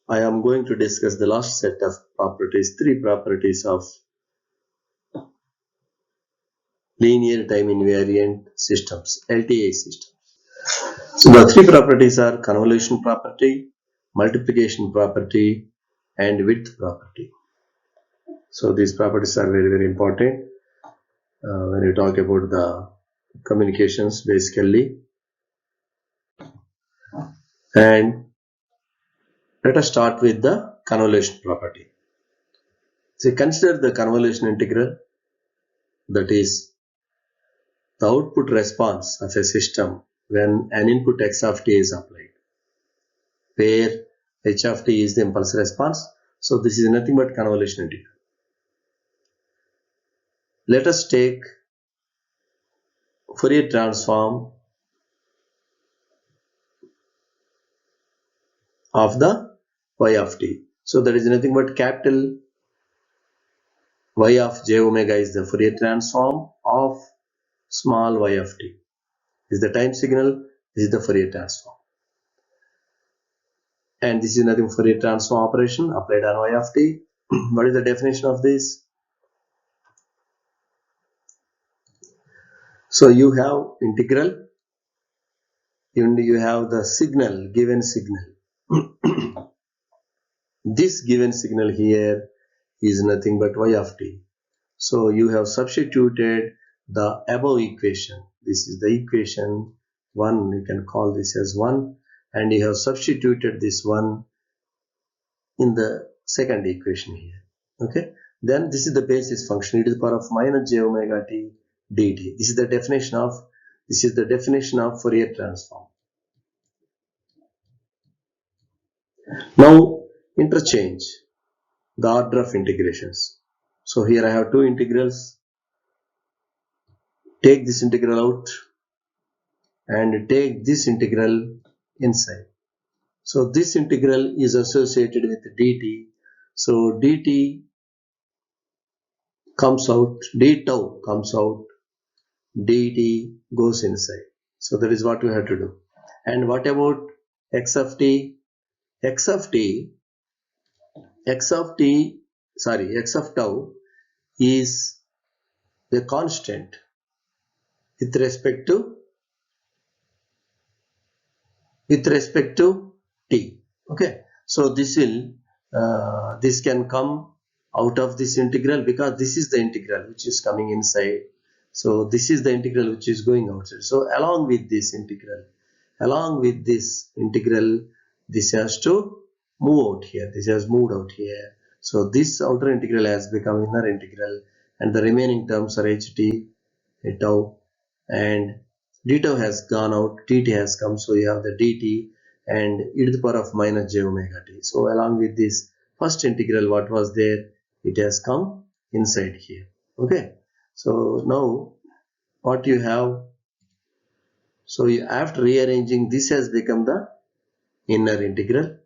I am going to discuss the last set of properties, three properties of linear time invariant systems, LTI systems. So the three properties are convolution property, multiplication property, and width property. So these properties are very, very important when you talk about the communications basically. And let us start with the convolution property. So consider the convolution integral, that is the output response of a system when an input x of t is applied, where h of t is the impulse response. So this is nothing but convolution integral. Let us take Fourier transform of the y of t. So that is nothing but capital Y of j omega is the Fourier transform of small y of t. This is the time signal, this is the Fourier transform. And this is nothing Fourier transform operation applied on y of t. What is the definition of this? So you have integral and you have the signal, given signal. This given signal here is nothing but y of t. So you have substituted the above equation. This is the equation 1, you can call this as 1, and you have substituted this 1 in the second equation here. Okay, then this is the basis function, e to the power of minus j omega t dt. This is the definition of Fourier transform. Now interchange the order of integrations. So here I have two integrals. Take this integral out and take this integral inside. So this integral is associated with dt. So dt comes out, d tau comes out, dt goes inside. So that is what we have to do. And what about x of t? X of tau is the constant with respect to t. Okay, so this can come out of this integral, because this is the integral which is coming inside. So this is the integral which is going outside. So along with this integral, this has to move out here. This has moved out here. So this outer integral has become inner integral, and the remaining terms are ht, tau, and d tau has gone out, dt has come. So you have the dt and e to the power of minus j omega t. So along with this first integral, what was there, it has come inside here. Okay, so now what you have, so after rearranging, this has become the inner integral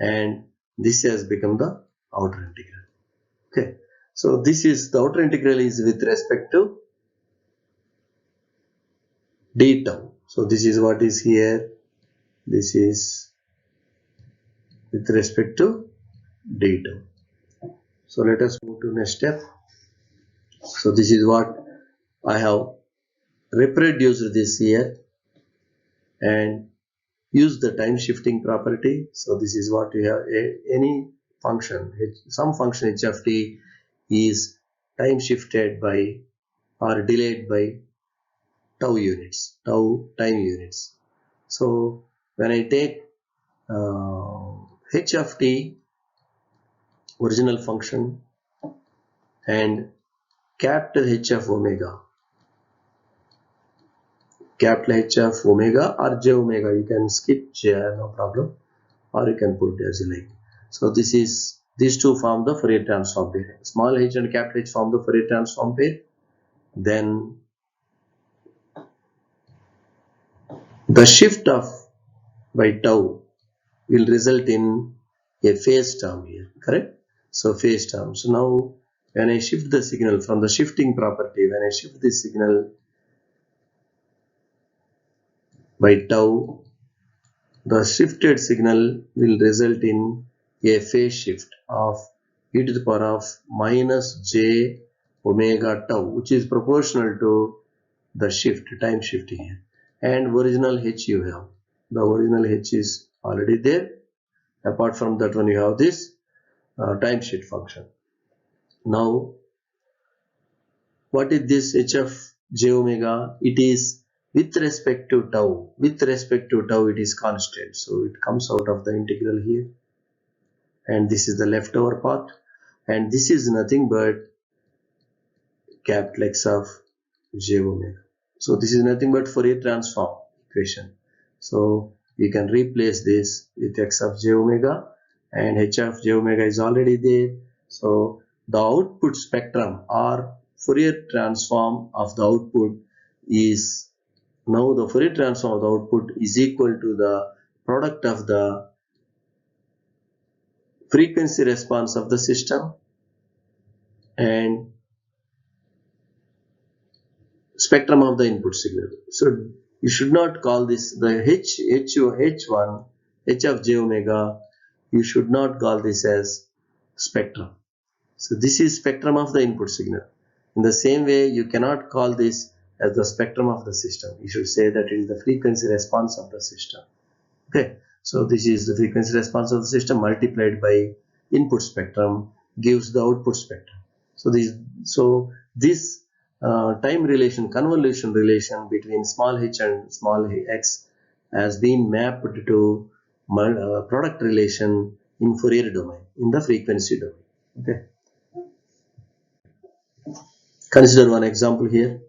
and this has become the outer integral. Okay, so this is the outer integral is with respect to d tau. So this is what is here, this is with respect to d tau. So let us move to next step. So this is what I have reproduced this here and use the time shifting property. So this is what we have, any function, some function h of t is time shifted by or delayed by tau time units. So when I take h of t original function and capital H of omega, capital H of omega or j omega, you can skip j, no problem, or you can put as you like. So these two form the Fourier transform pair. Small h and capital H form the Fourier transform pair. Then the shift of by tau will result in a phase term here, correct? So phase term. So now when I shift the signal from the shifting property, when I shift the signal by tau, the shifted signal will result in a phase shift of e to the power of minus j omega tau, which is proportional to the shift, time shift here. And original h you have. The original h is already there. Apart from that one, you have this time shift function. Now, what is this h of j omega? It is with respect to tau. With respect to tau, it is constant. So it comes out of the integral here. And this is the leftover part. And this is nothing but capital X of j omega. So this is nothing but Fourier transform equation. So you can replace this with x of j omega, and h of j omega is already there. So the output spectrum or Fourier transform of the output is, now the Fourier transform of the output is equal to the product of the frequency response of the system and spectrum of the input signal. So you should not call this the h1, h of j omega, you should not call this as spectrum. So this is spectrum of the input signal. In the same way, you cannot call this as the spectrum of the system. You should say that it is the frequency response of the system. Okay, so this is the frequency response of the system multiplied by input spectrum gives the output spectrum. So this time relation, convolution relation between small h and small x has been mapped to product relation in Fourier domain, in the frequency domain. Okay. Consider one example here.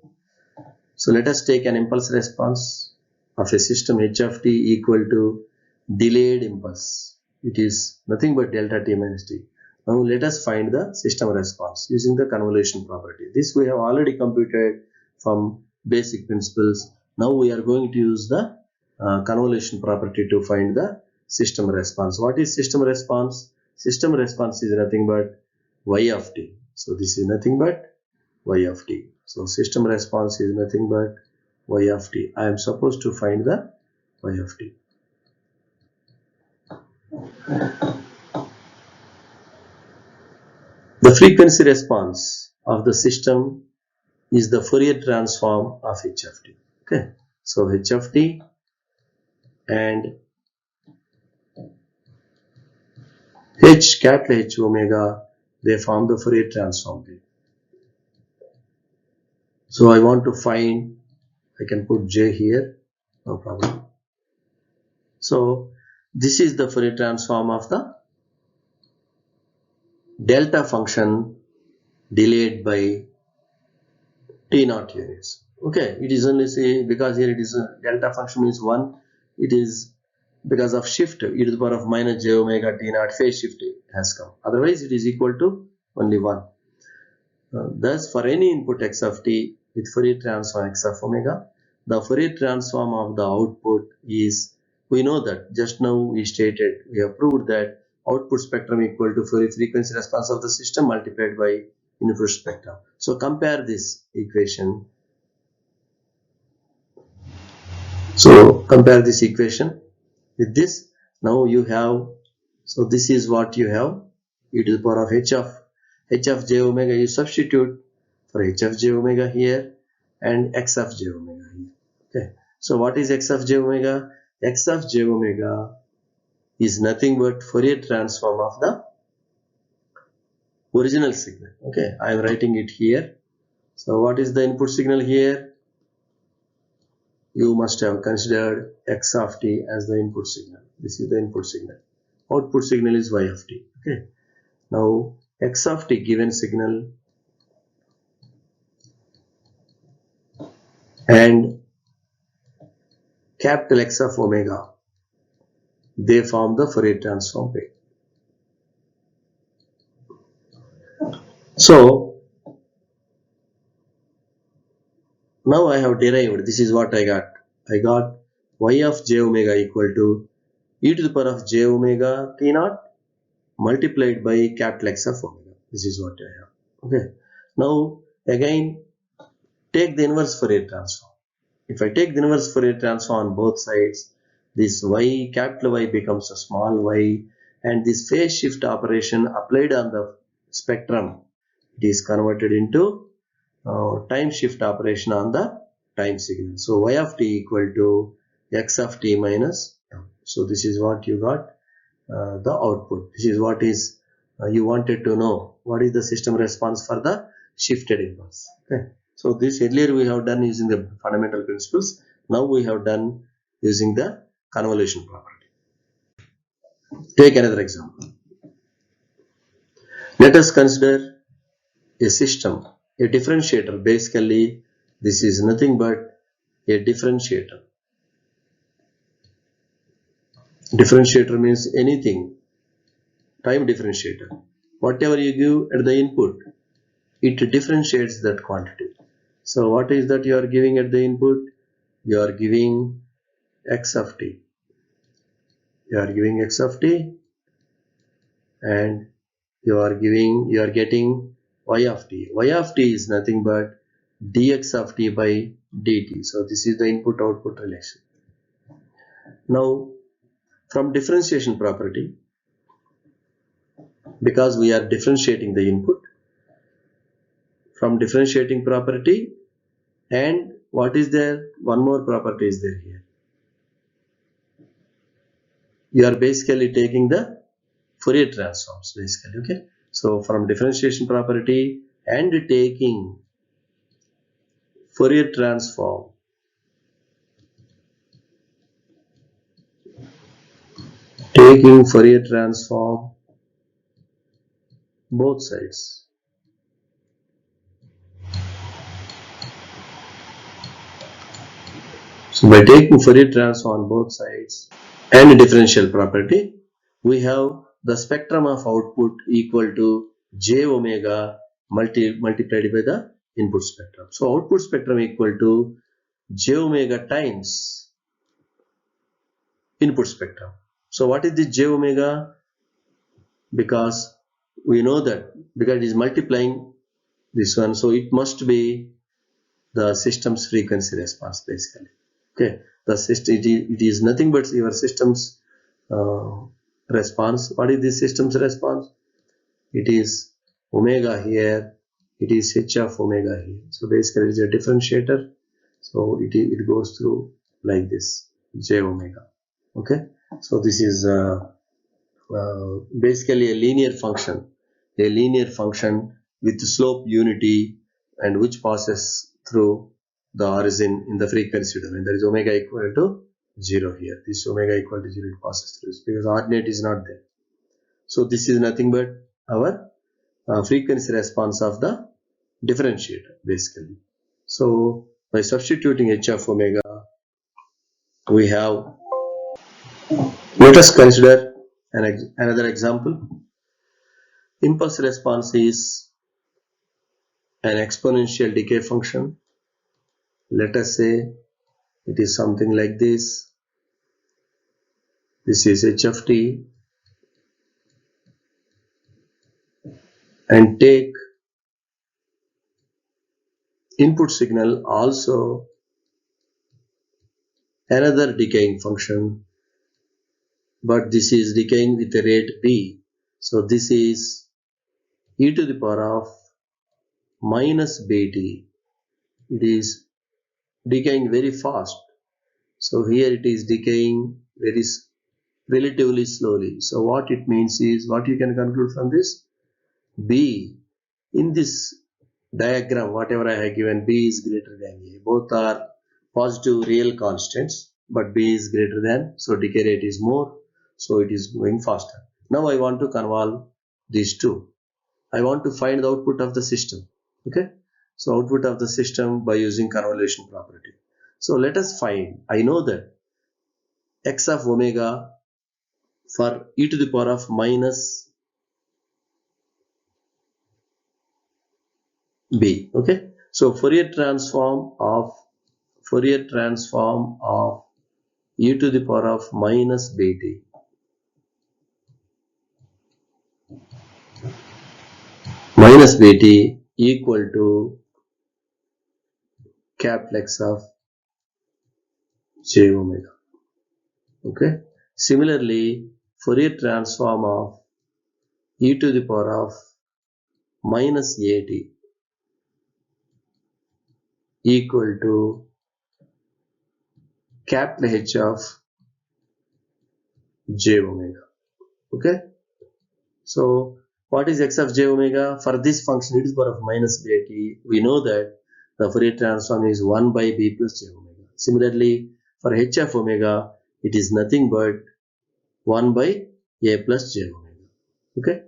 So let us take an impulse response of a system h of t equal to delayed impulse. It is nothing but delta t minus t. Now let us find the system response using the convolution property. This we have already computed from basic principles. Now we are going to use the convolution property to find the system response. What is system response? System response is nothing but y of t. So this is nothing but y of t. So system response is nothing but y of t. I am supposed to find the y of t. The frequency response of the system is the Fourier transform of h of t. Okay, so h of t and h, capital H omega, they form the Fourier transform. So I want to find, I can put j here, no problem. So this is the Fourier transform of the delta function delayed by t naught units. Okay, it is only say, because here it is a delta function means 1, it is because of shift e to the power of minus j omega t naught, phase shift has come. Otherwise it is equal to only 1. Thus for any input x of t with Fourier transform x of omega, the Fourier transform of the output is, we know that just now we stated, we have proved that output spectrum equal to Fourier frequency response of the system multiplied by input spectrum. So compare this equation. So compare this equation with this. Now you have, so this is what you have, e to the power of h of j omega. You substitute for h of j omega here and x of j omega here. Okay. So what is x of j omega? X of j omega is nothing but Fourier transform of the original signal. Okay, I am writing it here. So what is the input signal here? You must have considered x of t as the input signal. This is the input signal. Output signal is y of t. Okay. Now x of t given signal and capital X of omega, they form the Fourier transform pair. So now I have derived, this is what I got. I got y of j omega equal to e to the power of j omega t naught multiplied by capital X of omega. This is what I have. Okay. Now again take the inverse Fourier transform. If I take the inverse Fourier transform on both sides, this y, capital Y becomes a small y, and this phase shift operation applied on the spectrum, it is converted into time shift operation on the time signal. So y of t equal to x of t minus tau. So this is what you got, the output. This is what is you wanted to know, what is the system response for the shifted impulse. Okay. So this earlier we have done using the fundamental principles. Now we have done using the convolution property. Take another example. Let us consider a system, a differentiator. Basically, this is nothing but a differentiator. Differentiator means anything, time differentiator. Whatever you give at the input, it differentiates that quantity. So what is that you are giving at the input? You are giving x of t. You are giving x of t, and you are getting y of t. Y of t is nothing but dx of t by dt. So this is the input output relation. Now from differentiation property, because we are differentiating the input, from differentiating property, and what is there? One more property is there here. You are basically taking the Fourier transforms basically. Okay. So from differentiation property and taking Fourier transform, both sides. So by taking Fourier transform on both sides and differential property, we have the spectrum of output equal to j omega multiplied by the input spectrum. So output spectrum equal to j omega times input spectrum. So what is this j omega? Because we know that because it is multiplying this one, so it must be the system's frequency response basically. Okay, the system, it is nothing but your system's response. What is this system's response? It is omega here, it is h of omega here. So basically it is a differentiator, so it goes through like this, j omega. Okay, so this is basically a linear function with slope unity, and which passes through the origin in the frequency domain. There is omega equal to 0 here. This omega equal to 0, it passes through because ordinate is not there. So this is nothing but our frequency response of the differentiator basically. So by substituting h of omega, we have, let us consider another example. Impulse response is an exponential decay function. Let us say it is something like this. This is h of t, and take input signal also another decaying function, but this is decaying with a rate b. So this is e to the power of minus bt. It is decaying very fast. So here it is decaying very relatively slowly. So what it means is, what you can conclude from this, b in this diagram, whatever I have given, b is greater than a. Both are positive real constants, but b is greater than, so decay rate is more, so it is going faster. Now I want to convolve these two. I want to find the output of the system. Okay, so output of the system by using convolution property. So let us find, I know that x of omega for e to the power of minus b. Okay, so Fourier transform of e to the power of minus bt equal to capital X of j omega. Okay, similarly Fourier transform of e to the power of minus at equal to capital H of j omega. Okay. So what is x of j omega? For this function, it is power of minus b at. We know that the Fourier transform is 1 by b plus j omega. Similarly, for h of omega, it is nothing but 1 by a plus j omega. Okay.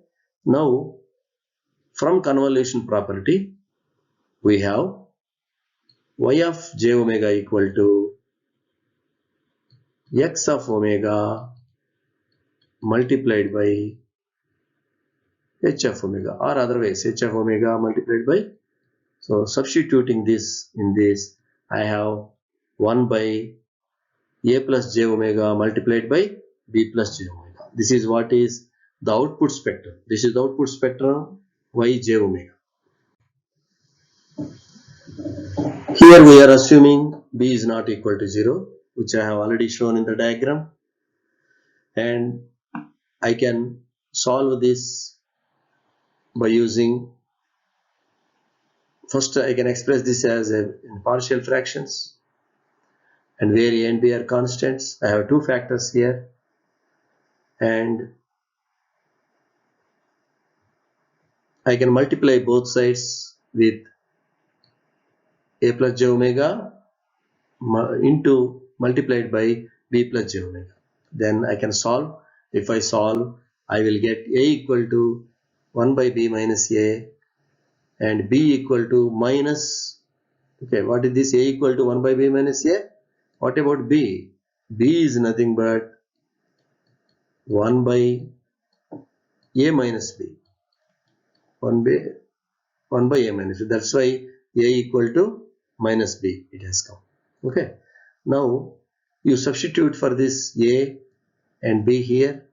Now, from convolution property, we have y of j omega equal to x of omega multiplied by h of omega, or otherwise h of omega multiplied by. So substituting this in this, I have 1 by a plus j omega multiplied by b plus j omega. This is what is the output spectrum. This is the output spectrum y j omega. Here we are assuming b is not equal to 0, which I have already shown in the diagram, and I can solve this by using, first I can express this as in partial fractions, and where a and b are constants. I have two factors here, and I can multiply both sides with a plus j omega into multiplied by b plus j omega. Then I can solve. If I solve, I will get a equal to 1 by b minus a and b equal to minus. Okay, what is this? A equal to 1 by b minus a. What about b? B is nothing but 1 by a minus b. 1 by a minus b. That's why a equal to minus b it has come. Okay. Now you substitute for this a and b here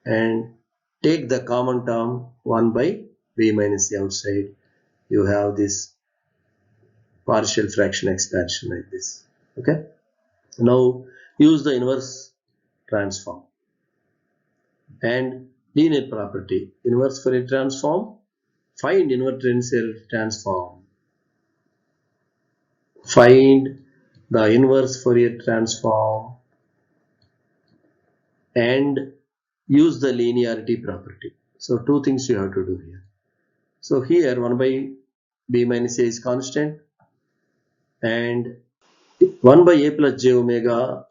and take the common term 1 by b minus a outside. You have this partial fraction expansion like this. Okay. Now use the inverse transform and linear property. Inverse Fourier transform. Find inverse transform. Find the inverse Fourier transform and use the linearity property. So two things you have to do here. So here 1 by b minus a is constant, and 1 by a plus j omega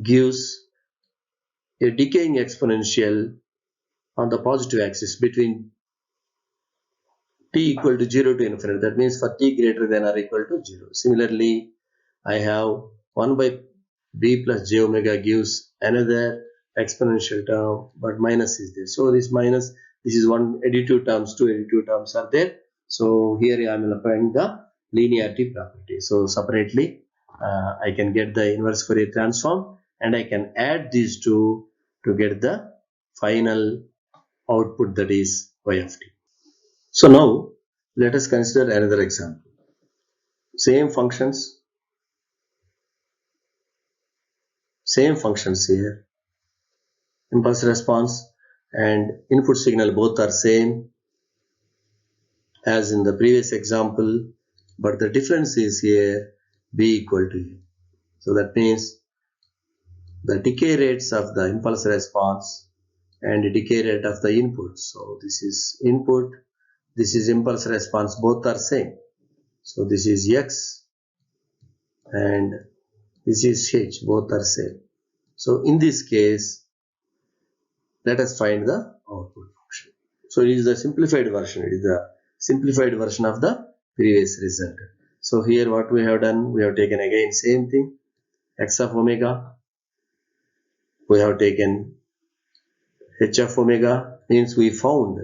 gives a decaying exponential on the positive axis between t equal to 0 to infinity. That means for t greater than or equal to 0. Similarly, I have 1 by b plus j omega gives another exponential term, but minus is there. So this minus, this is one additive terms, two additive terms are there. So here I am applying the linearity property. So separately, I can get the inverse Fourier transform, and I can add these two to get the final output, that is y of t. So now let us consider another example. Same functions here. Impulse response and input signal both are same as in the previous example, but the difference is here b equal to a. So that means the decay rates of the impulse response and the decay rate of the input. So this is input, this is impulse response, both are same. So this is x and this is h, both are same. So in this case, let us find the output function. So it is the simplified version. It is the simplified version of the previous result. So here what we have done, we have taken again same thing, x of omega. We have taken h of omega, means we found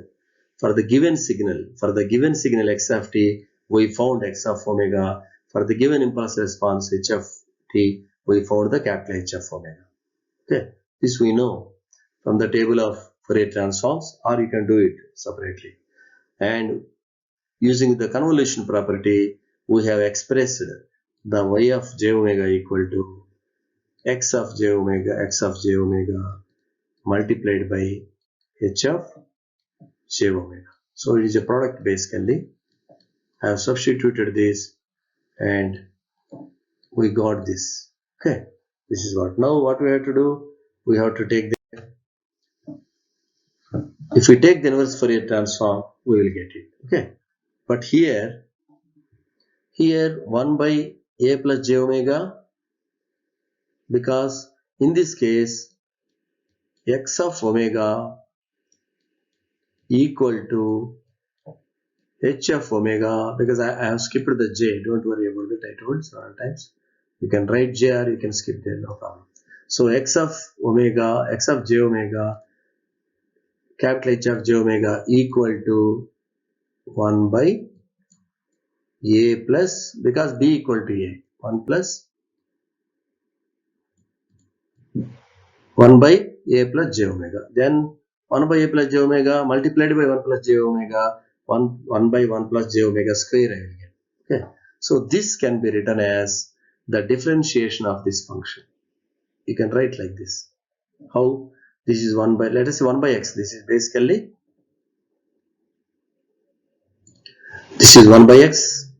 for the given signal x of t, we found x of omega. For the given impulse response h of t, we found the capital H of omega. Okay, this we know from the table of Fourier transforms, or you can do it separately. And using the convolution property, we have expressed the y of j omega equal to x of j omega multiplied by h of j omega. So it is a product basically. I have substituted this and we got this. Okay, this is what. Now what we have to do, we have to take the, if we take the inverse Fourier transform, we will get it. Okay, but here 1 by a plus j omega, because in this case x of omega equal to h of omega, because I have skipped the j, don't worry about it, I told several times. You can write j or you can skip there, no problem. So x of j omega, capital H of j omega equal to 1 by a plus, because b equal to a, 1 plus 1 by a plus j omega. Then 1 by a plus j omega multiplied by 1 plus j omega, 1 by 1 plus j omega square I will get. Okay. So this can be written as the differentiation of this function. You can write like this. How? This is 1 by, let us say 1 by x. This is basically, this is 1 by x,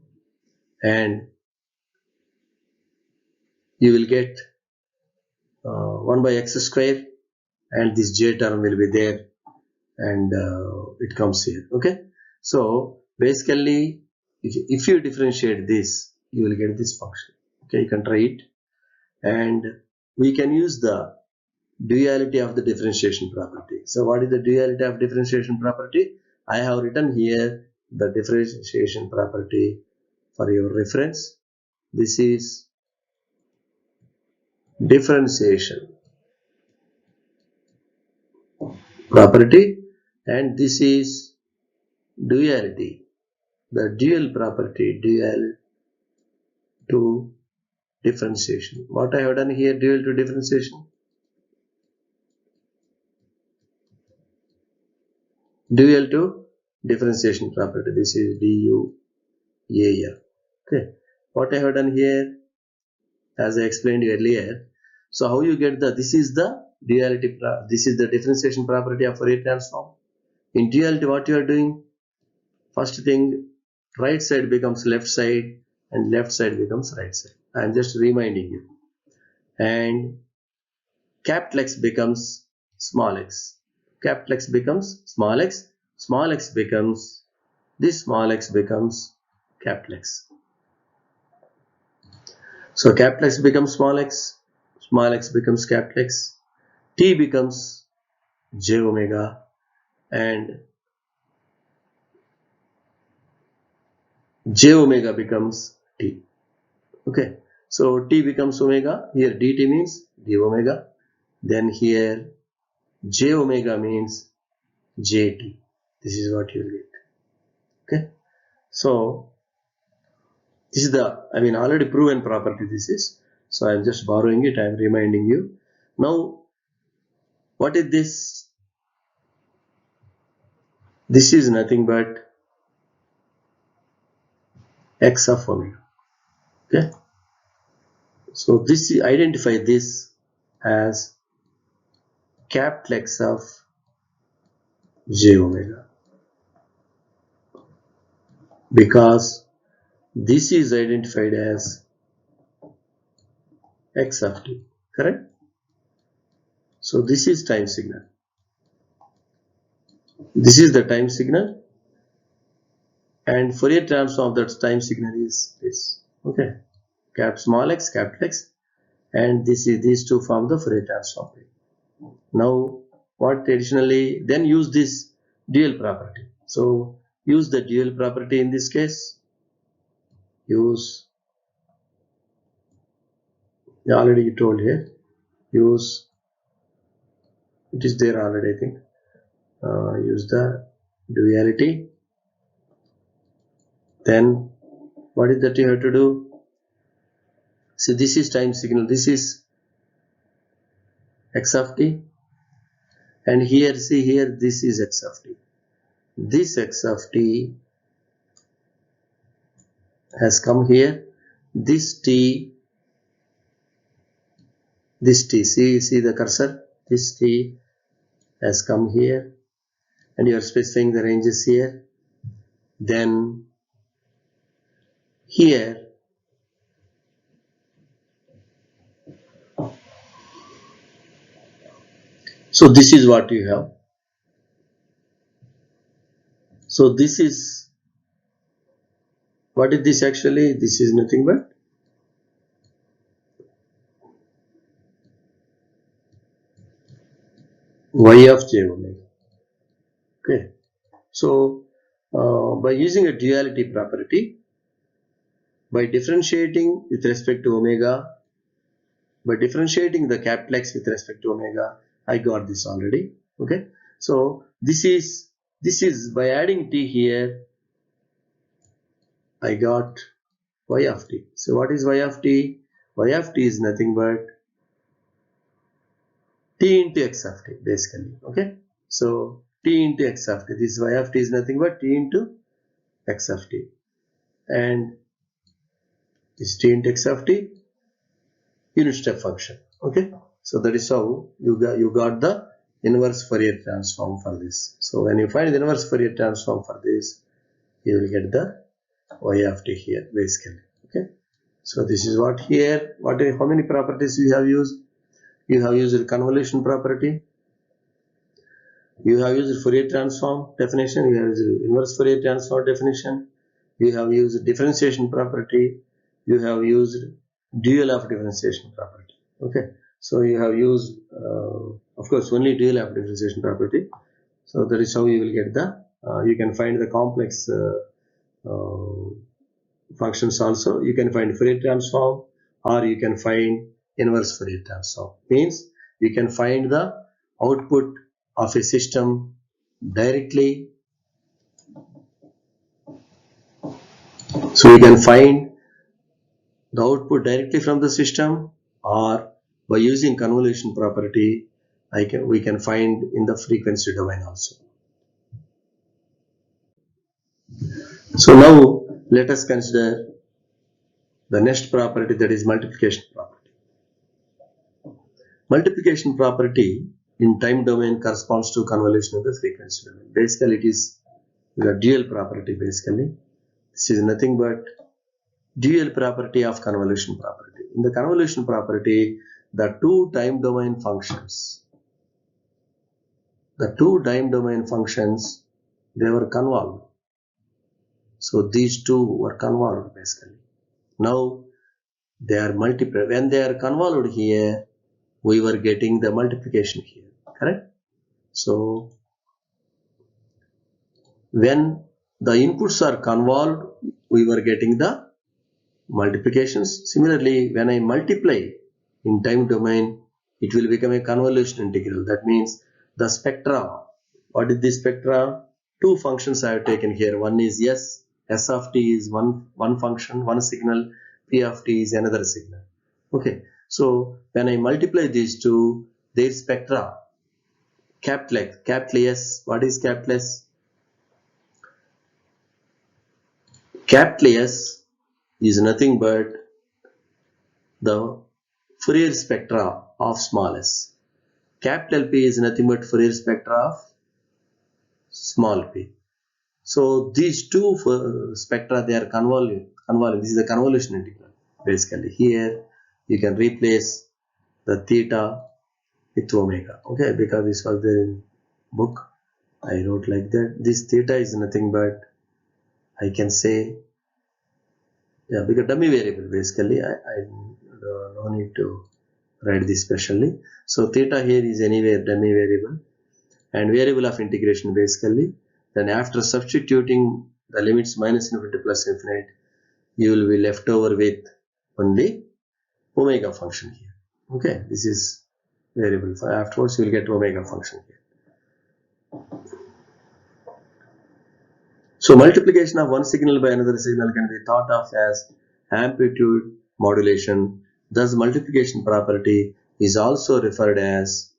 and you will get 1 by x square, and this j term will be there, and it comes here. Okay, so basically if you differentiate this, you will get this function. Okay, you can try it, and we can use the duality of the differentiation property. So what is the duality of differentiation property? I have written here the differentiation property for your reference. This is differentiation property, and this is duality, the dual property, dual to differentiation. What I have done here, dual to differentiation, dual to differentiation property. This is DUAL. Okay, what I have done here, as I explained earlier. So how you get the, this is the duality, this is the differentiation property of Fourier transform. In duality, what you are doing, first thing, right side becomes left side and left side becomes right side. I am just reminding you. And capital X becomes small x, capital X becomes small x, small x becomes, this small x becomes capital X. So capital X becomes small x becomes capital X, t becomes j omega, and j omega becomes t. Okay, so t becomes omega, here dt means d omega, then here j omega means jt. This is what you will get. Okay, so this is the, I mean, already proven property this is, so I am just borrowing it, I am reminding you. Now what is this? This is nothing but x of omega. Okay, so this, identify this as capital X of j omega, because this is identified as x of t, correct? So this is time signal, this is the time signal, and Fourier transform of that time signal is this. Okay, small x, capital X, and this is, these two form the Fourier transform. Now what additionally, then use this dual property. So use the dual property in this case, use, already you told here, use, it is there already I think, use the duality. Then what is that you have to do? See, this is time signal, this is x of t, and here, see here, this is x of t. This x of t has come here, this t this t, see the cursor, this t has come here, and you are specifying the ranges here. Then here so this is what you have. So this is, what is this actually? This is nothing but y of j omega. Okay. So by using a duality property, by differentiating with respect to omega, by differentiating the capital X with respect to omega, I got this already. Okay. So this is by adding t here, I got y of t. So what is y of t? Y of t is nothing but t into x of t basically. Okay. So t into x of t. This y of t is nothing but t into x of t. And this t into x of t, unit step function. Okay. So that is how you got the inverse Fourier transform for this. So when you find the inverse Fourier transform for this, you will get the y of t here basically. Okay. So this is what here. How many properties you have used? You have used convolution property. You have used Fourier transform definition. You have used inverse Fourier transform definition. You have used differentiation property. You have used dual of differentiation property. Okay. So you have used, of course, only dual of differentiation property. So that is how you will get the, you can find the complex functions also. You can find Fourier transform, or you can find inverse Fourier transform. Means you can find the output of a system directly. So you can find the output directly from the system, or by using convolution property, we can find in the frequency domain also. So now let us consider the next property, that is multiplication property. Multiplication property in time domain corresponds to convolution of the frequency domain. Basically it is the dual property basically. This is nothing but dual property of convolution property. In the convolution property, the two time domain functions, they were convolved. So these two were convolved basically. Now they are multiplied. When they are convolved here, we were getting the multiplication here, correct? So when the inputs are convolved, we were getting the multiplications. Similarly, when I multiply in time domain, it will become a convolution integral. That means the spectra, what is the spectra? Two functions I have taken here. One is S of t is one function, one signal, P of t is another signal. Okay, so when I multiply these two, their spectra, capital S, what is capital S? Capital S is nothing but the Fourier spectra of small s. Capital P is nothing but Fourier spectra of small p. So these two spectra, they are convolving. This is the convolution integral. Basically here you can replace the theta with omega. Okay, because this was there in book, I wrote like that. This theta is nothing but, I can say, yeah, because dummy variable basically. I no need to write this specially. So theta here is anywhere dummy variable and variable of integration basically. Then after substituting the limits minus infinity plus infinite, you will be left over with only omega function here. Okay, this is variable. Afterwards you will get omega function here. So multiplication of one signal by another signal can be thought of as amplitude modulation. Thus multiplication property is also referred as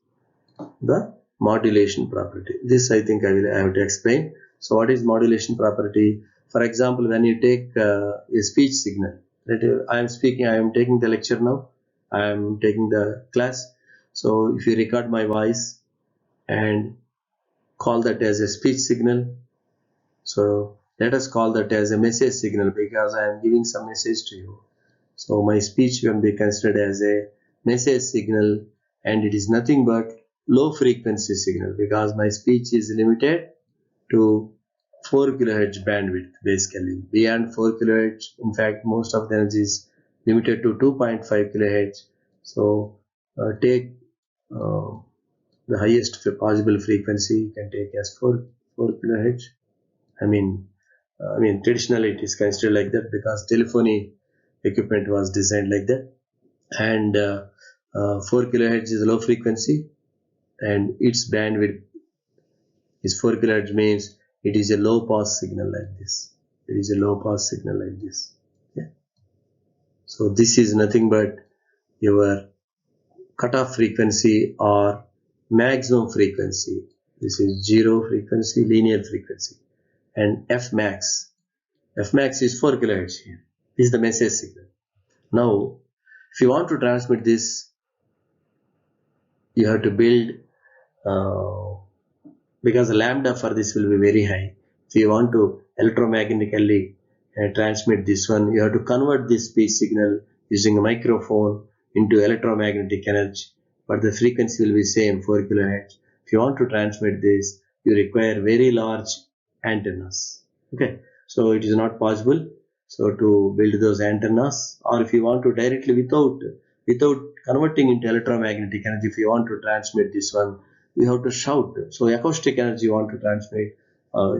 the modulation property. This I think I have to explain. So what is modulation property? For example, when you take a speech signal, I am speaking, I am taking the lecture now. I am taking the class. So if you record my voice and call that as a speech signal, so let us call that as a message signal because I am giving some message to you. So my speech can be considered as a message signal, and it is nothing but low frequency signal because my speech is limited to 4 kilohertz bandwidth basically. Beyond 4 kilohertz, in fact, most of the energy is limited to 2.5 kilohertz. So take the highest possible frequency you can take as 4 kilohertz. I mean, traditionally it is considered like that because telephony equipment was designed like that. And 4 kilohertz is low frequency, and its bandwidth is 4 kilohertz means it is a low pass signal like this. It is a low pass signal like this. Yeah. So this is nothing but your cutoff frequency or maximum frequency. This is zero frequency, linear frequency, and F max. F max is 4 kilohertz here. This is the message signal. Now, if you want to transmit this, you have to build because the lambda for this will be very high. If you want to electromagnetically transmit this one, you have to convert this speech signal using a microphone into electromagnetic energy, but the frequency will be same 4 kilohertz. If you want to transmit this, you require very large antennas. Okay, so it is not possible. So to build those antennas, or if you want to directly without converting into electromagnetic energy, if you want to transmit this one, you have to shout. So acoustic energy you want to transmit,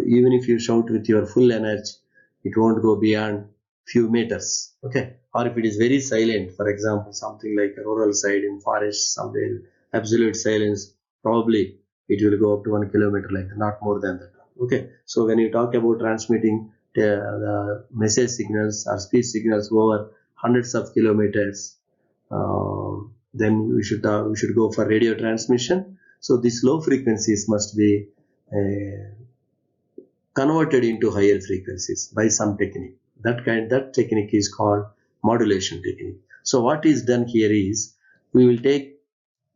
even if you shout with your full energy, it won't go beyond few meters. Okay, or if it is very silent, for example, something like a rural side in forest, somewhere absolute silence, probably it will go up to 1 kilometer, like not more than that. Okay, so when you talk about transmitting the message signals or speech signals over hundreds of kilometers, then we should go for radio transmission. So these low frequencies must be converted into higher frequencies by some technique. That technique is called modulation technique. So what is done here is we will take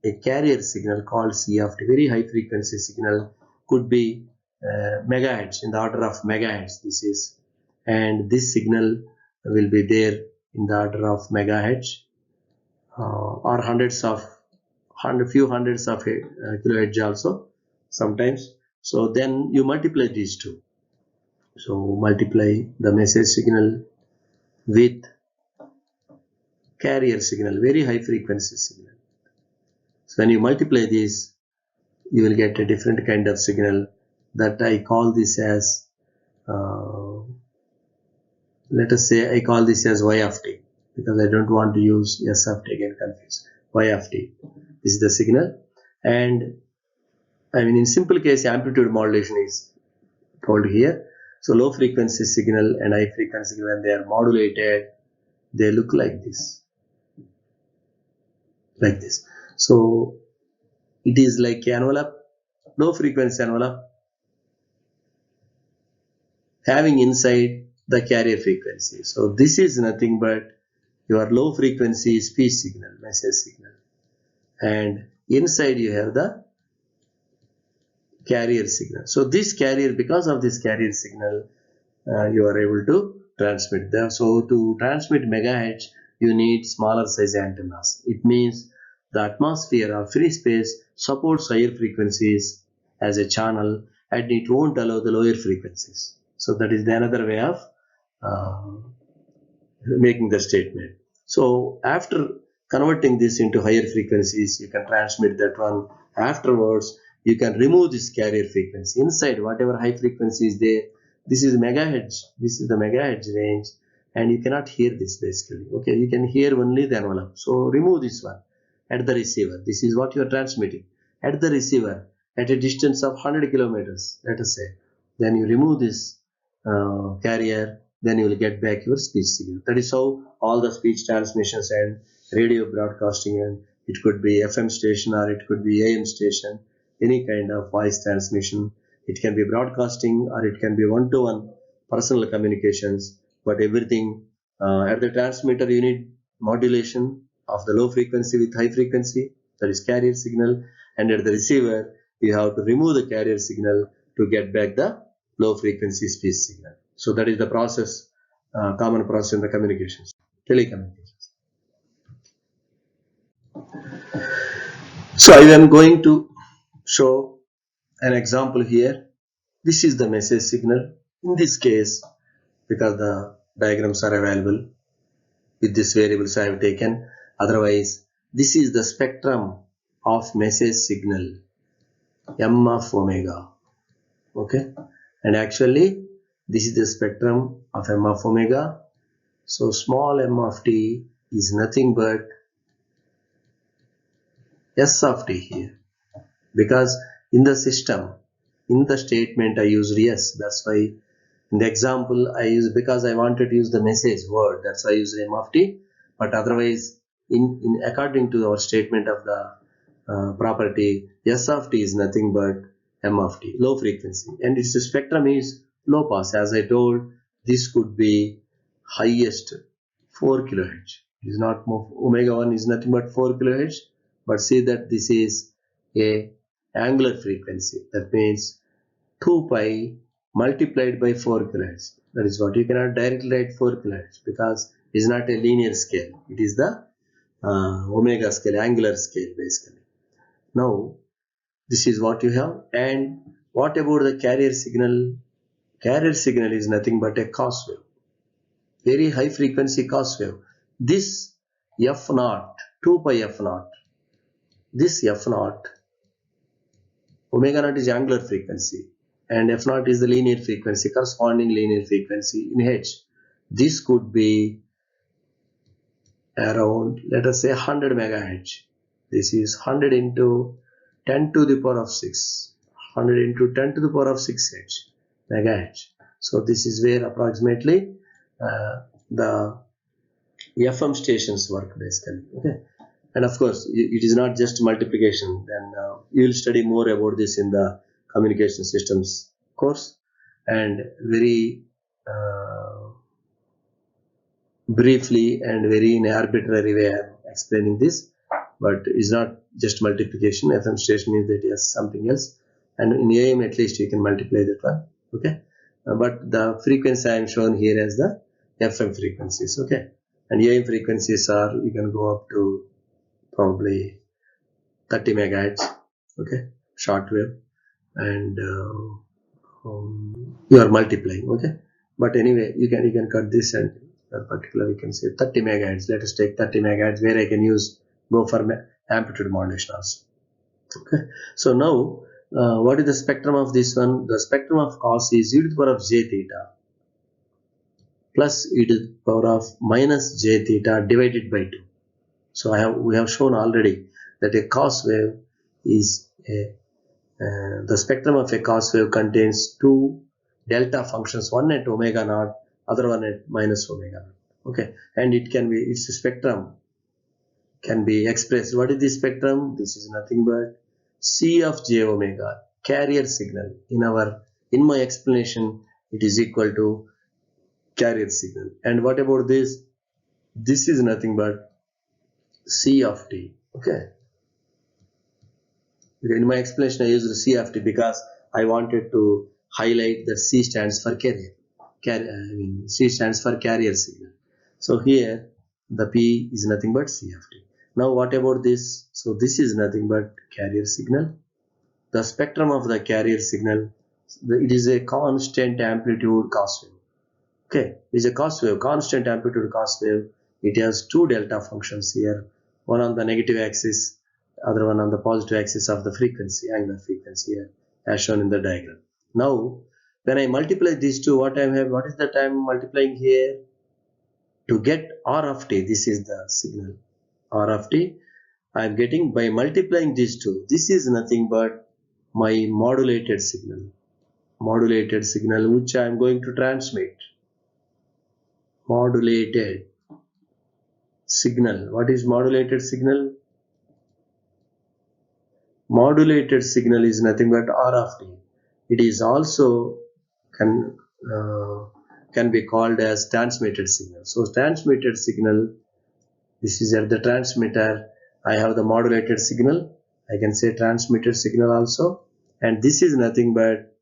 a carrier signal called CF, very high frequency signal, could be megahertz, in the order of megahertz this is, and this signal will be there in the order of megahertz or few hundreds of kilohertz also sometimes. So then you multiply these two. So multiply the message signal with carrier signal, very high frequency signal. So when you multiply this, you will get a different kind of signal that I call this as, let us say I call this as y of t, because I don't want to use s of t, again confused. Y of t, this is the signal, and in simple case amplitude modulation is told here. So low frequency signal and high frequency signal, when they are modulated, they look like this. So it is like an envelope, low frequency envelope, having inside the carrier frequency. So this is nothing but your low frequency speech signal, message signal, and inside you have the carrier signal. So this carrier, because of this carrier signal, you are able to transmit them. So to transmit megahertz, you need smaller size antennas. It means the atmosphere or free space supports higher frequencies as a channel, and it won't allow the lower frequencies. So that is the another way of making the statement. So after converting this into higher frequencies, you can transmit that one. Afterwards, you can remove this carrier frequency. Inside, whatever high frequency is there, this is megahertz. This is the megahertz range, and you cannot hear this basically. Okay, you can hear only the envelope. So remove this one at the receiver. This is what you are transmitting at the receiver at a distance of 100 kilometers, let us say. Then you remove this carrier, then you will get back your speech signal. That is how all the speech transmissions and radio broadcasting, and it could be FM station or it could be AM station, any kind of voice transmission. It can be broadcasting or it can be one-to-one personal communications, but everything at the transmitter you need modulation, of the low frequency with high frequency, that is carrier signal, and at the receiver you have to remove the carrier signal to get back the low frequency speech signal. So that is the process, common process in the communications, telecommunications. So I am going to show an example here. This is the message signal. In this case, because the diagrams are available with these variables I have taken, otherwise this is the spectrum of message signal m of omega. Okay, and actually this is the spectrum of m of omega. So small m of t is nothing but s of t here, because in the system, in the statement I used s. That's why in the example I use, because I wanted to use the message word, that's why I used m of t. But otherwise, in according to our statement of the property, s of t is nothing but m of t, low frequency, and its spectrum is low pass. As I told, this could be highest 4 kilohertz. It is not more, omega 1 is nothing but 4 kilohertz. But see that this is a angular frequency. That means 2 pi multiplied by 4 kilohertz. That is what you cannot directly write 4 kilohertz, because it is not a linear scale. It is the omega scale, angular scale basically. Now this is what you have. And what about the carrier signal? Carrier signal is nothing but a cos wave, very high frequency cos wave. This f naught, 2 pi f naught, this f naught, omega naught is angular frequency and f naught is the linear frequency, corresponding linear frequency in h. This could be around, let us say 100 megahertz. This is 100 into 10 to the power of 6, 100 into 10 to the power of 6 hertz, megahertz. So this is where approximately the FM stations work basically. Okay, and of course it is not just multiplication. Then you will study more about this in the communication systems course, and very briefly and very in an arbitrary way I am explaining this, but it's not just multiplication. FM station is that yes, something else, and in AM at least you can multiply that one. Okay, but the frequency I am shown here as the FM frequencies. Okay, and AM frequencies are, you can go up to probably 30 megahertz. Okay, short wave, and you are multiplying. Okay, but anyway you can cut this, and particular you can say 30 megahertz. Let us take 30 megahertz where I can use go for amplitude modulation also. Okay, so now what is the spectrum of this one? The spectrum of cos is e to the power of j theta plus e to the power of minus j theta divided by 2. So we have shown already that a cos wave is the spectrum of a cos wave contains two delta functions, one at omega naught, other one at minus omega naught. Okay, and it can be, its spectrum can be expressed. What is the spectrum? This is nothing but c of j omega, carrier signal. In my explanation, it is equal to carrier signal. And what about this? This is nothing but c of t. Okay, in my explanation I used c of t because I wanted to highlight that c stands for carrier. C stands for carrier signal. So here the p is nothing but c of t. Now what about this? So this is nothing but carrier signal. The spectrum of the carrier signal, it is a constant amplitude cos wave. Okay, it is a cos wave, constant amplitude cos wave. It has two delta functions here, one on the negative axis, other one on the positive axis of the frequency, angular frequency here, as shown in the diagram. Now when I multiply these two, what is that I am multiplying here? To get r of t, this is the signal r of t, I am getting by multiplying these two. This is nothing but my modulated signal which I am going to transmit. Modulated signal. What is modulated signal? Modulated signal is nothing but r of t. It is also can be called as transmitted signal. So transmitted signal This is at the transmitter. I have the modulated signal. I can say transmitted signal also. And this is nothing but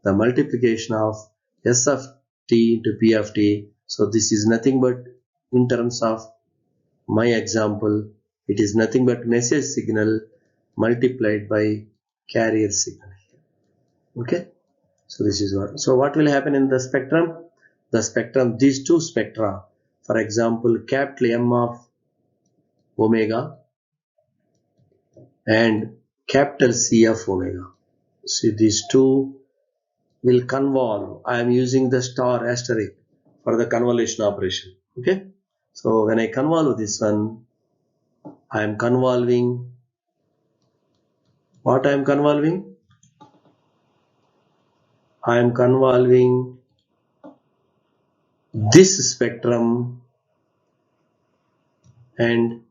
the multiplication of S of t into P of t. So this is nothing but, in terms of my example, it is nothing but message signal multiplied by carrier signal. Okay. So this is what. So what will happen in the spectrum? The spectrum, these two spectra, for example, capital M of omega and capital C of omega. See, these two will convolve. I am using the star asterisk for the convolution operation. Okay. So when I convolve this one, I am convolving. What I am convolving? I am convolving this spectrum and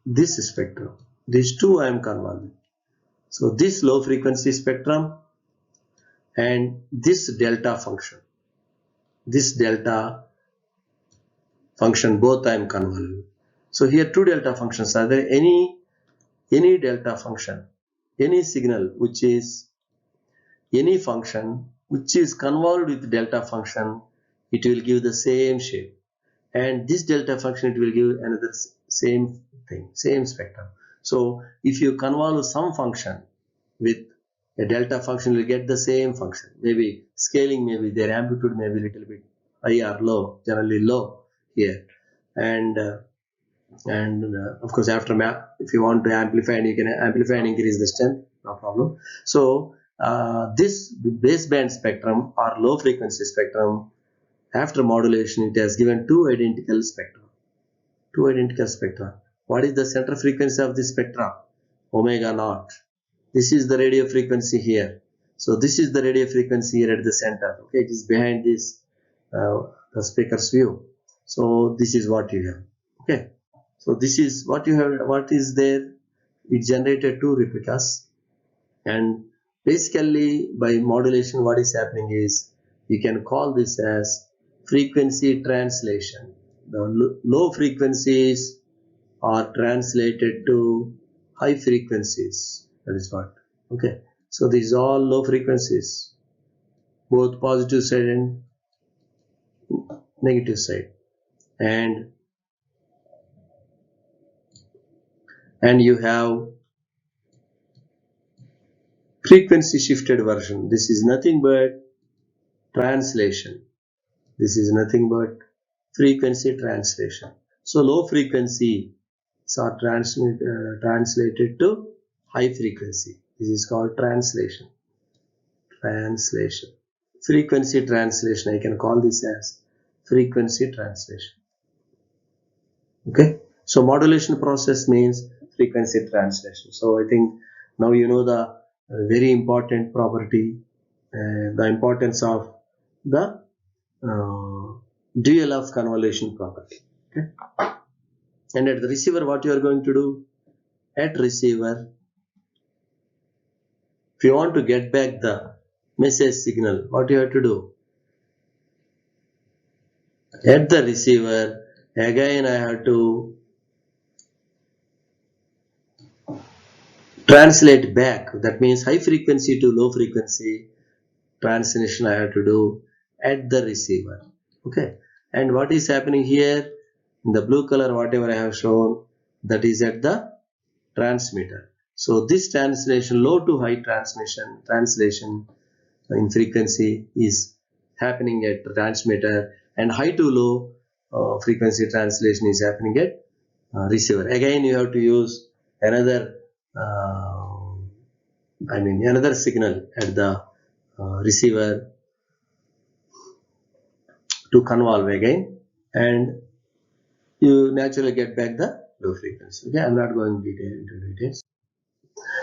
this spectrum. These two I am convolving. So this low frequency spectrum and this delta function. This delta function, both I am convolving. So here two delta functions. Are there any delta function, any signal which is any function which is convolved with delta function, it will give the same shape, and this delta function, it will give another same thing, same spectrum. So if you convolve some function with a delta function, you will get the same function. Maybe scaling, maybe their amplitude may be a little bit high or low, generally low here, and of course after map, if you want to amplify, and you can amplify and increase the strength, no problem. So this baseband spectrum or low frequency spectrum, after modulation, it has given two identical spectra. What is the center frequency of this spectra? Omega naught. This is the radio frequency here. So this is the radio frequency here at the center. Okay, it is behind this the speaker's view. So this is what you have. Okay, so this is what you have. What is there? It generated two replicas, and basically by modulation, what is happening is, you can call this as frequency translation. The low frequencies are translated to high frequencies. That is what. Okay. So these are all low frequencies, both positive side and negative side, and you have frequency shifted version. This is nothing but translation. This is nothing but frequency translation. So low frequency are translated to high frequency. This is called translation. Frequency translation. I can call this as frequency translation. Okay. So modulation process means frequency translation. So I think now you know the very important property, the importance of the dual of convolution property. Okay. And at the receiver, what you are going to do? At receiver, if you want to get back the message signal, what you have to do? At the receiver, again I have to translate back. That means high frequency to low frequency translation I have to do at the receiver. Okay. And what is happening here? In the blue color, whatever I have shown, that is at the transmitter. So this translation, low to high translation in frequency is happening at the transmitter, and high to low frequency translation is happening at receiver. Again, you have to use another another signal at the receiver to convolve again, and you naturally get back the low frequency. Okay, I'm not going into details.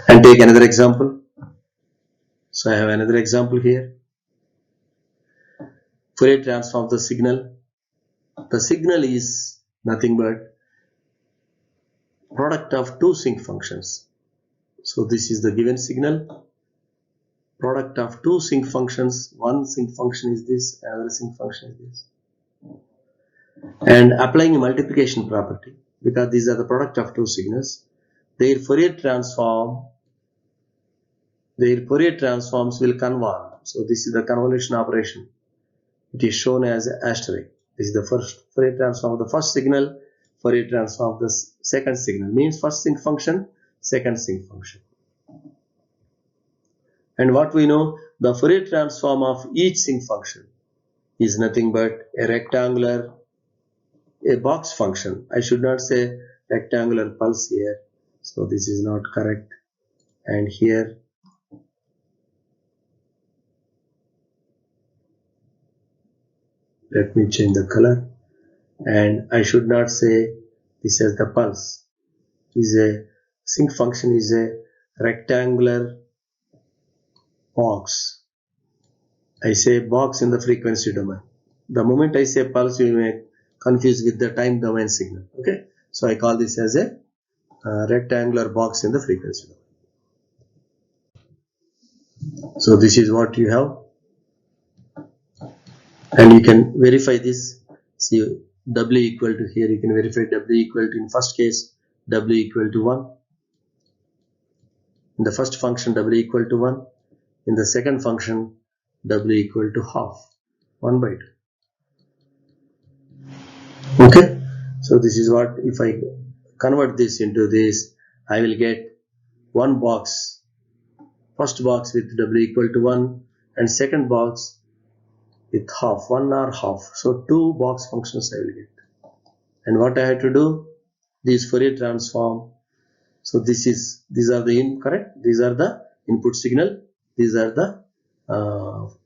And take another example. So I have another example here. Fourier transform of the signal. The signal is nothing but product of two sinc functions. So this is the given signal, product of two sinc functions. One sinc function is this, another sinc function is this. And applying a multiplication property. because these are the product of two signals. Their Fourier transforms will convolve. So this is the convolution operation. It is shown as asterisk. This is the first Fourier transform of the first signal, Fourier transform of the second signal. Means first sinc function, second sinc function. And what we know, the Fourier transform of each sinc function is nothing but a rectangular, a box function. I should not say rectangular pulse here. So this is not correct. And here, let me change the color. And I should not say this as the pulse. Is a sinc function is a rectangular box. I say box in the frequency domain. The moment I say pulse, you may confuse with the time domain signal. Okay, so I call this as a rectangular box in the frequency domain. So this is what you have, and you can verify this. See, W equal to, here you can verify W equal to, in first case W equal to 1. In the first function W equal to 1. In the second function W equal to half, 1 by 2. Okay, so this is what, if I convert this into this, I will get one box, first box with W equal to 1 and second box with half, 1 or half. So two box functions I will get. And what I have to do, this Fourier transform. So these are the these are the input signal, these are the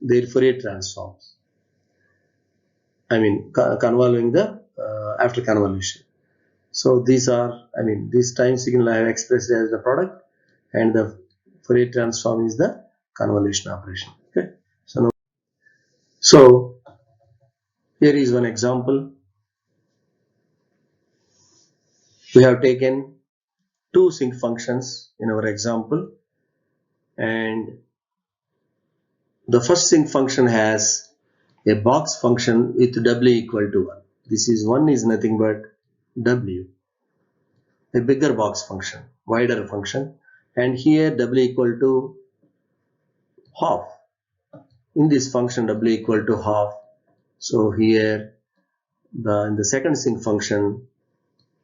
their Fourier transforms. I mean convolving the after convolution. So these are, I mean, this time signal I have expressed as the product, and the Fourier transform is the convolution operation. Okay. So here is one example. We have taken two sinc functions in our example, and the first sinc function has a box function with W equal to 1. This is 1 is nothing but W, a bigger box function, wider function, and here W equal to half. In this function W equal to half, so here in the second sinc function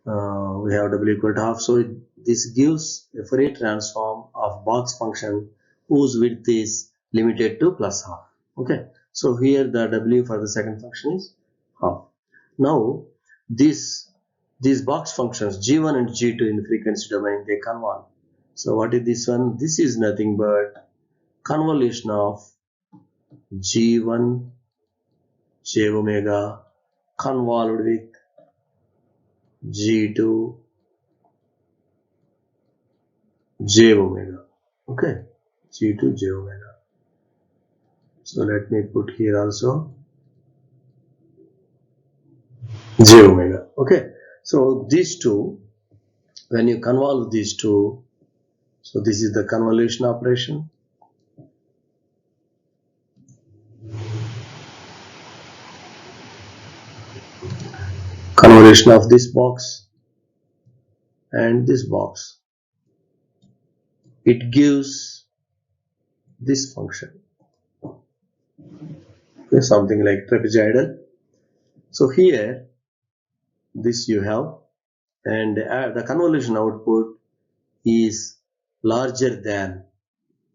we have W equal to half. So this gives a Fourier transform of box function whose width is limited to plus half. Okay, so here the W for the second function is half. Now these box functions G1 and G2 in the frequency domain, they convolve. So what is this one? This is nothing but convolution of G1 J omega convolved with G2 J omega. Okay, G2 J omega. So let me put here also J omega. Okay, so these two, when you convolve these two, so this is the convolution operation. Convolution of this box and this box. It gives this function. Okay, something like trapezoidal. So here, this you have, and the convolution output is larger than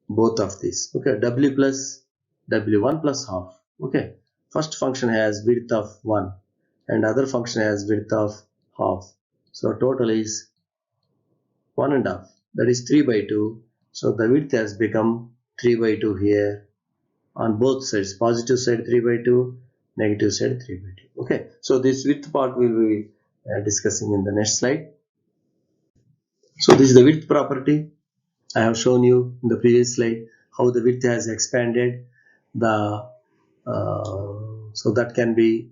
both of these. Okay, W plus W1 plus half. Okay, first function has width of 1 and other function has width of half. So total is 1.5, that is 3 by 2. So the width has become 3 by 2 here on both sides, positive side 3 by 2, negative side 3 by 2. Okay, so this width part we will be discussing in the next slide. So this is the width property. I have shown you in the previous slide how the width has expanded. So that can be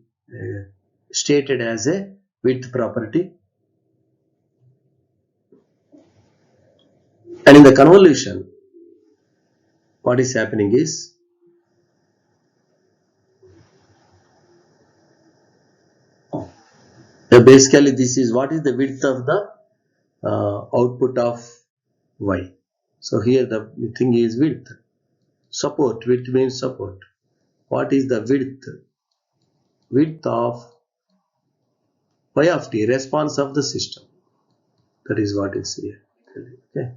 stated as a width property. And in the convolution, what is happening is Basically, this is what is the width of the output of y. So here the thing is width. Support, width means support. What is the width? Width of y of t, response of the system. That is what is here. Okay.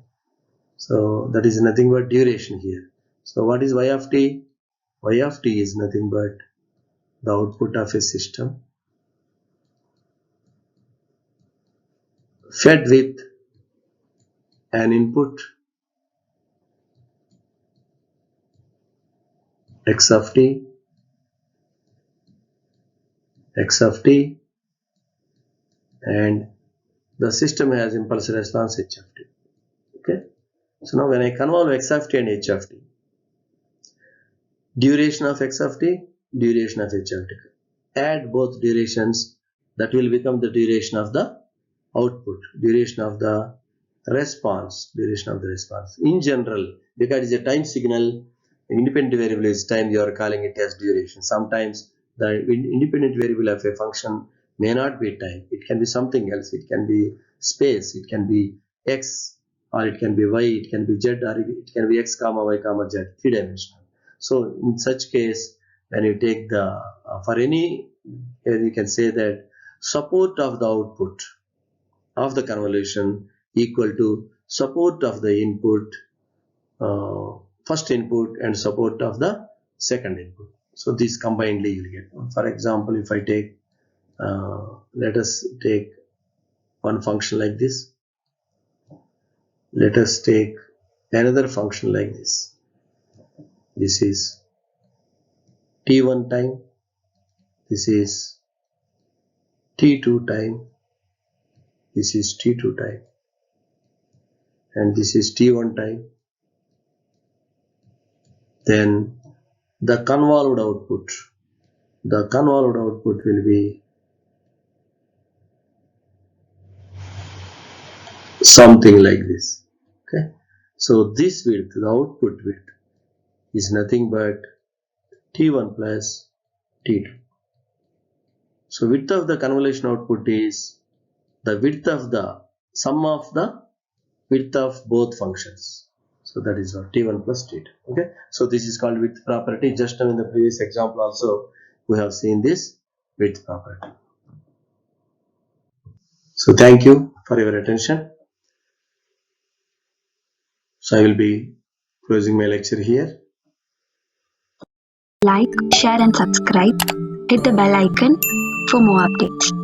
So that is nothing but duration here. So what is y of t? Y of t is nothing but the output of a system fed with an input x of t, and the system has impulse response h of t. Okay. So now when I convolve x of t and h of t, duration of x of t, duration of h of t, add both durations, that will become the duration of the output, duration of the response. In general, because it's a time signal, independent variable is time, you are calling it as duration. Sometimes the independent variable of a function may not be time, it can be something else, it can be space, it can be x, or it can be y, it can be z, or it can be x comma y comma z, three-dimensional. So in such case, when you take the for any, you can say that support of the output of the convolution equal to support of the input, first input, and support of the second input. So these combinedly you will get. For example, if I take, let us take one function like this. Let us take another function like this. This is t1 time. This is t2 time. This is t2 time. And this is t1 time. Then the convolved output will be something like this. Okay, so this width, the output width, is nothing but t1 plus t2. So width of the convolution output is the width of the sum of the width of both functions. So that is what t1 plus t2. Okay, so this is called width property. Just now in the previous example also we have seen this width property. So thank you for your attention. So I will be closing my lecture here. Like, share and subscribe. Hit the bell icon for more updates.